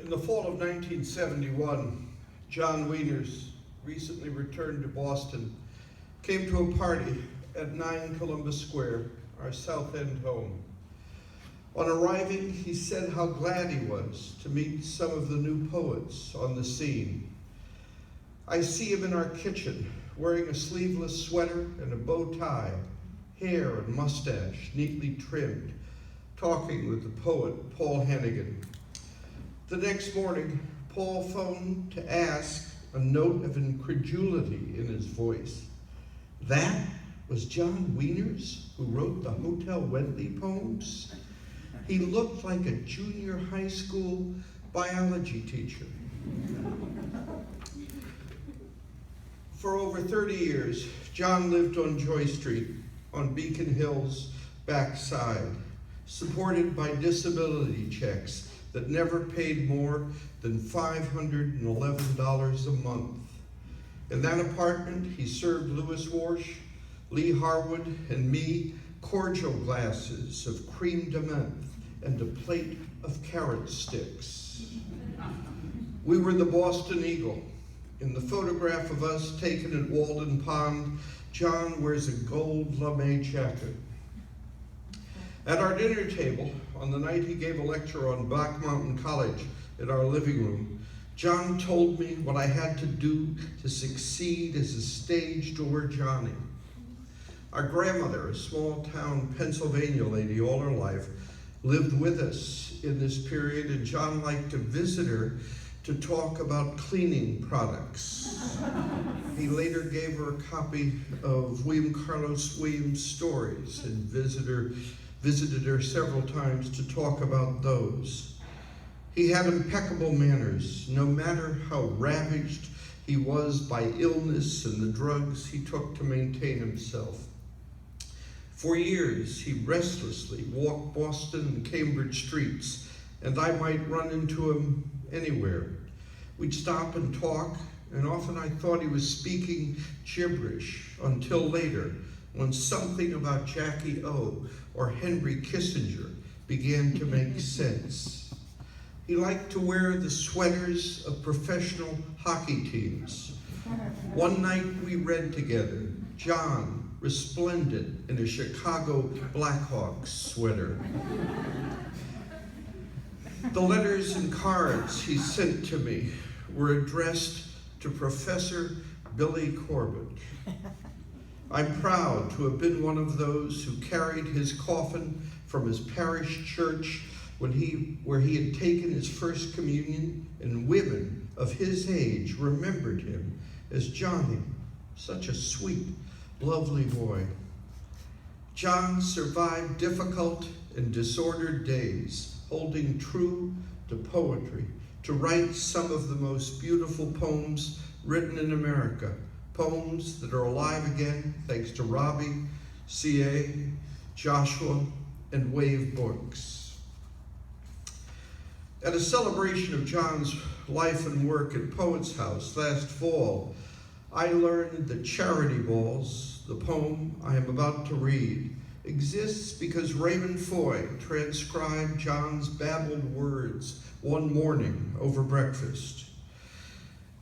In the fall of 1971, John Wieners, recently returned to Boston, came to a party at 9 Columbus Square, our South End home. On arriving, he said how glad he was to meet some of the new poets on the scene. I see him in our kitchen, wearing a sleeveless sweater and a bow tie, hair and mustache neatly trimmed, talking with the poet Paul Hannigan. The next morning, Paul phoned to ask, a note of incredulity in his voice. That was John Wieners, who wrote the Hotel Wendley poems? He looked like a junior high school biology teacher. For over 30 years, John lived on Joy Street, on Beacon Hill's backside, supported by disability checks that never paid more than $511 a month. In that apartment, he served Louis Warsh, Lee Harwood, and me cordial glasses of cream de menthe and a plate of carrot sticks. We were the Boston Eagle. In the photograph of us taken at Walden Pond, John wears a gold lame jacket. At our dinner table, on the night he gave a lecture on Black Mountain College in our living room, John told me what I had to do to succeed as a stage door Johnny. Our grandmother, a small-town Pennsylvania lady all her life, lived with us in this period, and John liked to visit her to talk about cleaning products. He later gave her a copy of William Carlos Williams' stories and visited her several times to talk about those. He had impeccable manners, no matter how ravaged he was by illness and the drugs he took to maintain himself. For years, he restlessly walked Boston and Cambridge streets, and I might run into him anywhere. We'd stop and talk, and often I thought he was speaking gibberish until later, when something about Jackie O or Henry Kissinger began to make sense. He liked to wear the sweaters of professional hockey teams. One night we read together, John, resplendent in a Chicago Blackhawks sweater. The letters and cards he sent to me were addressed to Professor Billy Corbett. I'm proud to have been one of those who carried his coffin from his parish church where he had taken his first communion, and women of his age remembered him as Johnny, such a sweet, lovely boy. John survived difficult and disordered days, holding true to poetry, to write some of the most beautiful poems written in America, poems that are alive again thanks to Robbie, C.A., Joshua, and Wave Books. At a celebration of John's life and work at Poets House last fall, I learned that Charity Balls, the poem I am about to read, exists because Raymond Foy transcribed John's babbled words one morning over breakfast.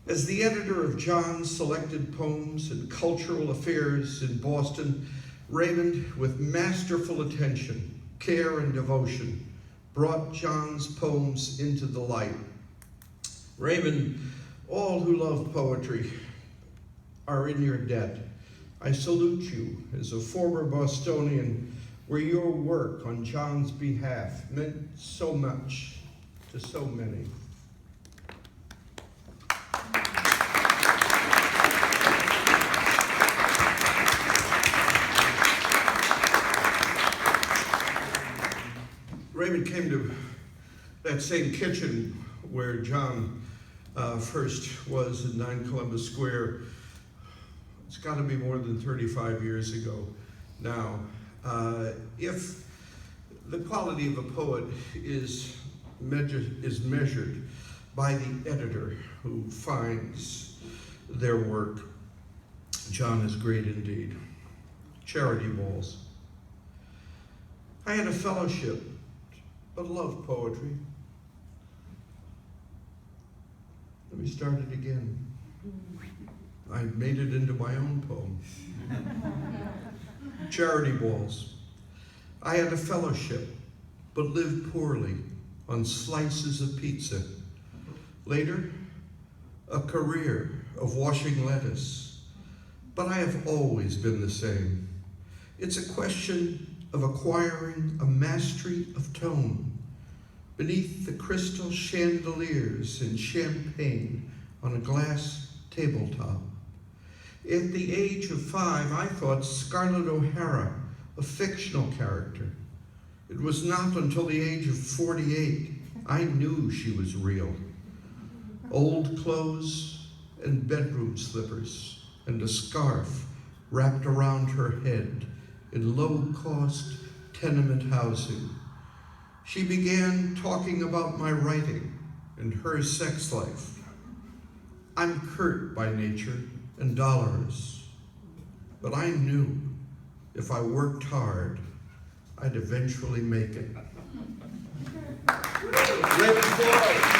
As the editor of John's selected poems and cultural affairs in Boston, Raymond, with masterful attention, care, and devotion, brought John's poems into the light. Raymond, all who love poetry are in your debt. I salute you as a former Bostonian, where your work on John's behalf meant so much to so many. Raymond came to that same kitchen where John first was in 9 Columbus Square. It's got to be more than 35 years ago now. If the quality of a poet is measured by the editor who finds their work, John is great indeed. Charity Balls. I had a fellowship, but loved poetry. Let me start it again. I made it into my own poem. Charity balls. I had a fellowship, but lived poorly on slices of pizza. Later, a career of washing lettuce. But I have always been the same. It's a question of acquiring a mastery of tone beneath the crystal chandeliers and champagne on a glass tabletop. At the age of 5, I thought Scarlett O'Hara a fictional character. It was not until the age of 48 I knew she was real. Old clothes and bedroom slippers and a scarf wrapped around her head in low-cost tenement housing. She began talking about my writing and her sex life. I'm curt by nature and dolorous, but I knew if I worked hard, I'd eventually make it. Great applause.